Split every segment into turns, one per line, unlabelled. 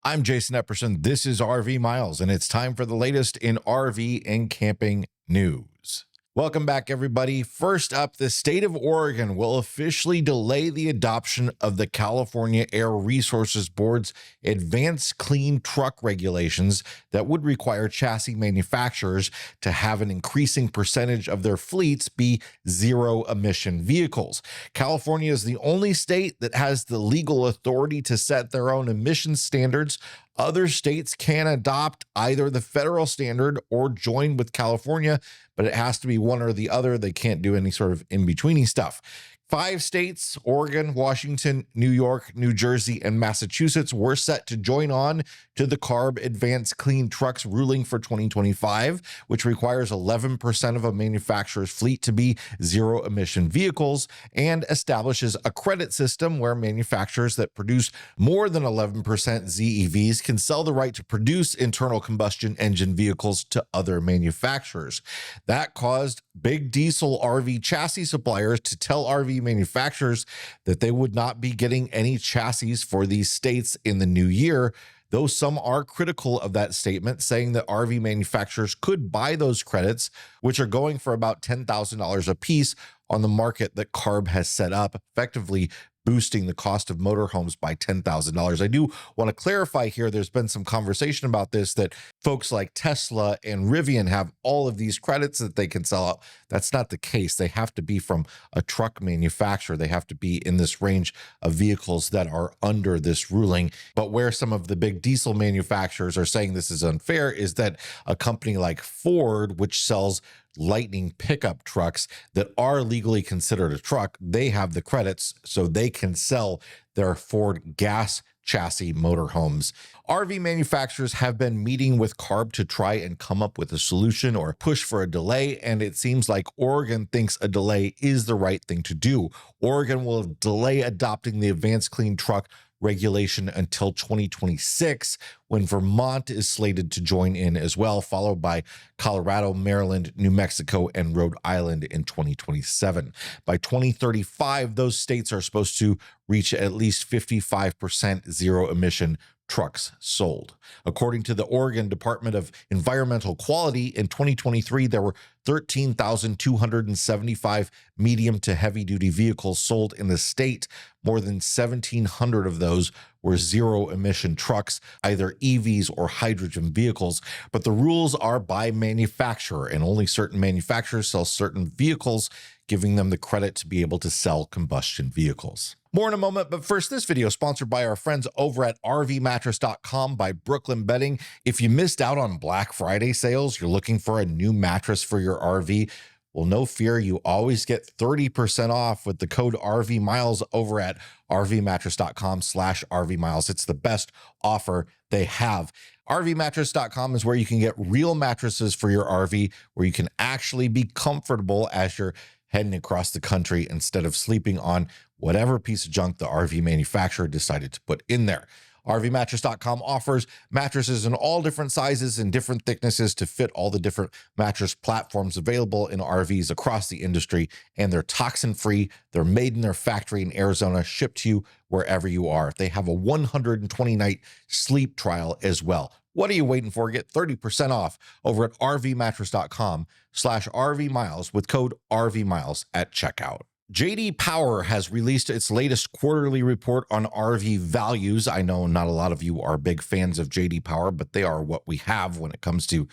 I'm Jason Epperson. This is RV Miles, and it's time for the latest in RV and camping news. Welcome back, everybody. First up, the state of Oregon will officially delay the adoption of the California Air Resources Board's advanced clean truck regulations that would require chassis manufacturers to have an increasing percentage of their fleets be zero-emission vehicles. California is the only state that has the legal authority to set their own emission standards. Other states can adopt either the federal standard or join with California, but it has to be one or the other. They can't do any sort of in-betweeny stuff. 5 states, Oregon, Washington, New York, New Jersey, and Massachusetts, were set to join on to the CARB Advanced Clean Trucks ruling for 2025, which requires 11% of a manufacturer's fleet to be zero-emission vehicles and establishes a credit system where manufacturers that produce more than 11% ZEVs can sell the right to produce internal combustion engine vehicles to other manufacturers. That caused big diesel RV chassis suppliers to tell RV manufacturers that they would not be getting any chassis for these states in the new year, though some are critical of that statement, saying that RV manufacturers could buy those credits, which are going for about $10,000 a piece on the market that CARB has set up, effectively boosting the cost of motorhomes by $10,000. I do want to clarify here, there's been some conversation about this, that folks like Tesla and Rivian have all of these credits that they can sell out. That's not the case. They have to be from a truck manufacturer. They have to be in this range of vehicles that are under this ruling. But where some of the big diesel manufacturers are saying this is unfair is that a company like Ford, which sells Lightning pickup trucks that are legally considered a truck, they have the credits so they can sell their Ford gas chassis motorhomes. RV manufacturers have been meeting with CARB to try and come up with a solution or push for a delay, and it seems like Oregon thinks a delay is the right thing to do. Oregon will delay adopting the advanced clean truck regulation until 2026, when Vermont is slated to join in as well, followed by Colorado, Maryland, New Mexico, and Rhode Island in 2027. By 2035, those states are supposed to reach at least 55% zero-emission trucks sold. According to the Oregon Department of Environmental Quality, in 2023, there were 13,275 medium to heavy-duty vehicles sold in the state. More than 1,700 of those were zero-emission trucks, either EVs or hydrogen vehicles. But the rules are by manufacturer, and only certain manufacturers sell certain vehicles, giving them the credit to be able to sell combustion vehicles. More in a moment, but first, this video is sponsored by our friends over at RVmattress.com by Brooklyn Bedding. If you missed out on Black Friday sales, you're looking for a new mattress for your RV, well, no fear, you always get 30% off with the code RVMiles over at RVmattress.com/RVMiles. It's the best offer they have. RVmattress.com is where you can get real mattresses for your RV, where you can actually be comfortable as you're heading across the country instead of sleeping on whatever piece of junk the RV manufacturer decided to put in there. RVmattress.com offers mattresses in all different sizes and different thicknesses to fit all the different mattress platforms available in RVs across the industry, and they're toxin-free. They're made in their factory in Arizona, shipped to you wherever you are. They have a 120-night sleep trial as well. What are you waiting for? Get 30% off over at RVmattress.com/RVMiles with code RVMiles at checkout. J.D. Power has released its latest quarterly report on RV values. I know not a lot of you are big fans of J.D. Power, but they are what we have when it comes to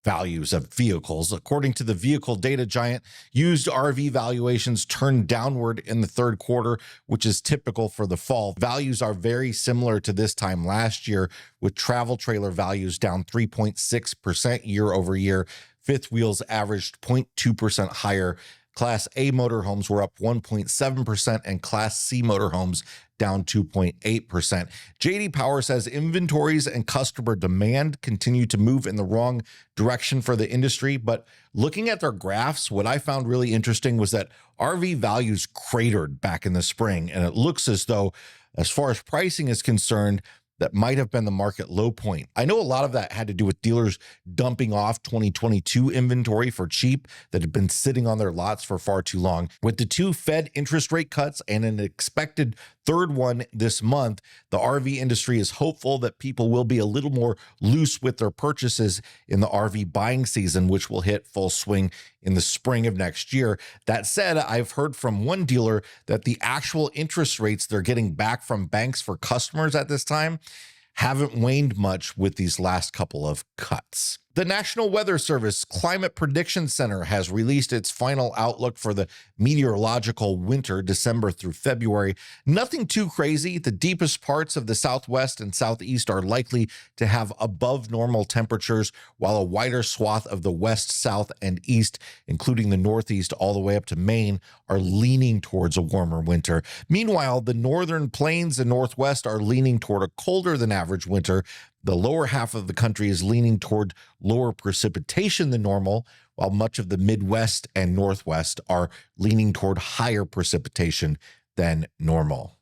values of vehicles. According to the vehicle data giant, used RV valuations turned downward in the third quarter, which is typical for the fall. Values are very similar to this time last year, with travel trailer values down 3.6% year over year. Fifth wheels averaged 0.2% higher. Class A motorhomes were up 1.7% and Class C motorhomes down 2.8%. J.D. Power says inventories and customer demand continue to move in the wrong direction for the industry, but looking at their graphs, what I found really interesting was that RV values cratered back in the spring, and it looks as though, as far as pricing is concerned, that might have been the market low point. I know a lot of that had to do with dealers dumping off 2022 inventory for cheap that had been sitting on their lots for far too long. With the 2 Fed interest rate cuts and an expected third one this month. The RV industry is hopeful that people will be a little more loose with their purchases in the RV buying season, which will hit full swing in the spring of next year. That said, I've heard from one dealer that the actual interest rates they're getting back from banks for customers at this time haven't waned much with these last couple of cuts. The National Weather Service Climate Prediction Center has released its final outlook for the meteorological winter, December through February. Nothing too crazy. The deepest parts of the Southwest and Southeast are likely to have above normal temperatures, while a wider swath of the West, South, and East, including the Northeast all the way up to Maine, are leaning towards a warmer winter. Meanwhile, the Northern Plains and Northwest are leaning toward a colder than average winter. The lower half of the country is leaning toward lower precipitation than normal, while much of the Midwest and Northwest are leaning toward higher precipitation than normal.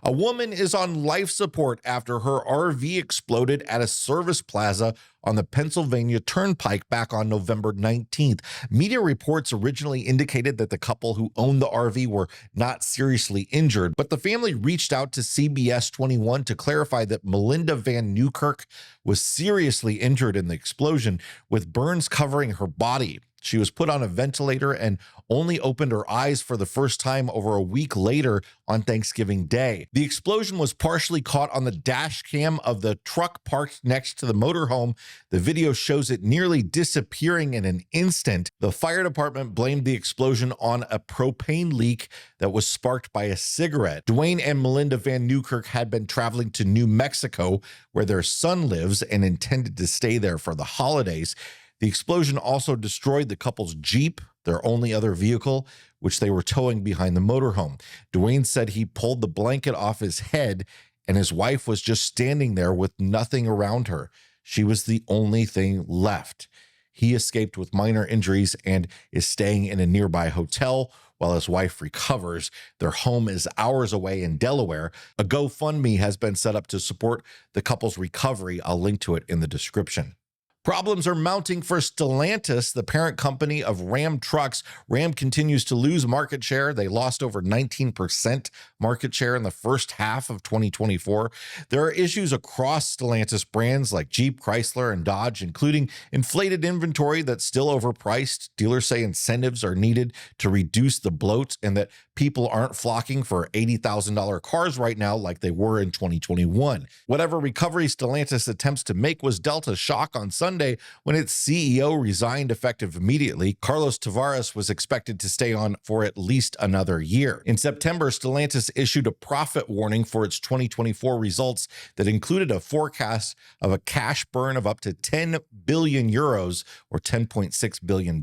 A woman is on life support after her RV exploded at a service plaza on the Pennsylvania Turnpike back on November 19th. Media reports originally indicated that the couple who owned the RV were not seriously injured, but the family reached out to CBS 21 to clarify that Melinda VanNewkirk was seriously injured in the explosion, with burns covering her body. She was put on a ventilator and only opened her eyes for the first time over a week later on Thanksgiving Day. The explosion was partially caught on the dash cam of the truck parked next to the motorhome. The video shows it nearly disappearing in an instant. The fire department blamed the explosion on a propane leak that was sparked by a cigarette. Duane and Melinda VanNewkirk had been traveling to New Mexico, where their son lives, and intended to stay there for the holidays. The explosion also destroyed the couple's Jeep, their only other vehicle, which they were towing behind the motorhome. Duane said he pulled the blanket off his head and his wife was just standing there with nothing around her. She was the only thing left. He escaped with minor injuries and is staying in a nearby hotel while his wife recovers. Their home is hours away in Delaware. A GoFundMe has been set up to support the couple's recovery. I'll link to it in the description. Problems are mounting for Stellantis, the parent company of Ram Trucks. Ram continues to lose market share. They lost over 19% market share in the first half of 2024. There are issues across Stellantis brands like Jeep, Chrysler, and Dodge, including inflated inventory that's still overpriced. Dealers say incentives are needed to reduce the bloat and that people aren't flocking for $80,000 cars right now like they were in 2021. Whatever recovery Stellantis attempts to make was dealt a shock on Sunday when its CEO resigned effective immediately. Carlos Tavares was expected to stay on for at least another year. In September, Stellantis issued a profit warning for its 2024 results that included a forecast of a cash burn of up to 10 billion euros or $10.6 billion,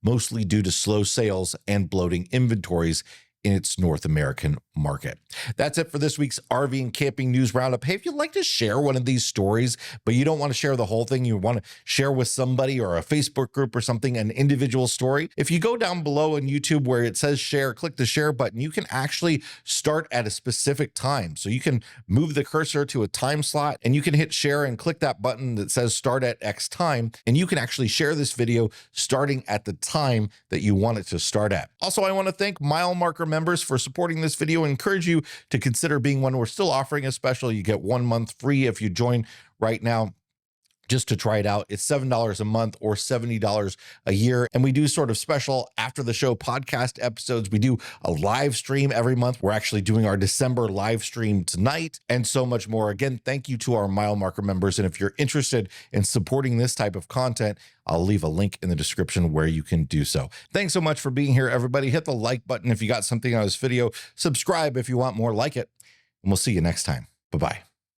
mostly due to slow sales and bloating inventories in its North American market. That's it for this week's RV and camping news roundup. Hey, if you'd like to share one of these stories, but you don't want to share the whole thing, you want to share with somebody or a Facebook group or something, an individual story, if you go down below on YouTube where it says share, click the share button, you can actually start at a specific time. So you can move the cursor to a time slot and you can hit share and click that button that says start at X time. And you can actually share this video starting at the time that you want it to start at. Also, I want to thank mile marker members for supporting this video and encourage you to consider being one. We're still offering a special. You get 1 month free if you join right now just to try it out. It's $7 a month or $70 a year. And we do sort of special after the show podcast episodes. We do a live stream every month. We're actually doing our December live stream tonight and so much more. Again, thank you to our mile marker members. And if you're interested in supporting this type of content, I'll leave a link in the description where you can do so. Thanks so much for being here, everybody. Hit the like button if you got something out of this video. Subscribe if you want more like it. And we'll see you next time. Bye-bye.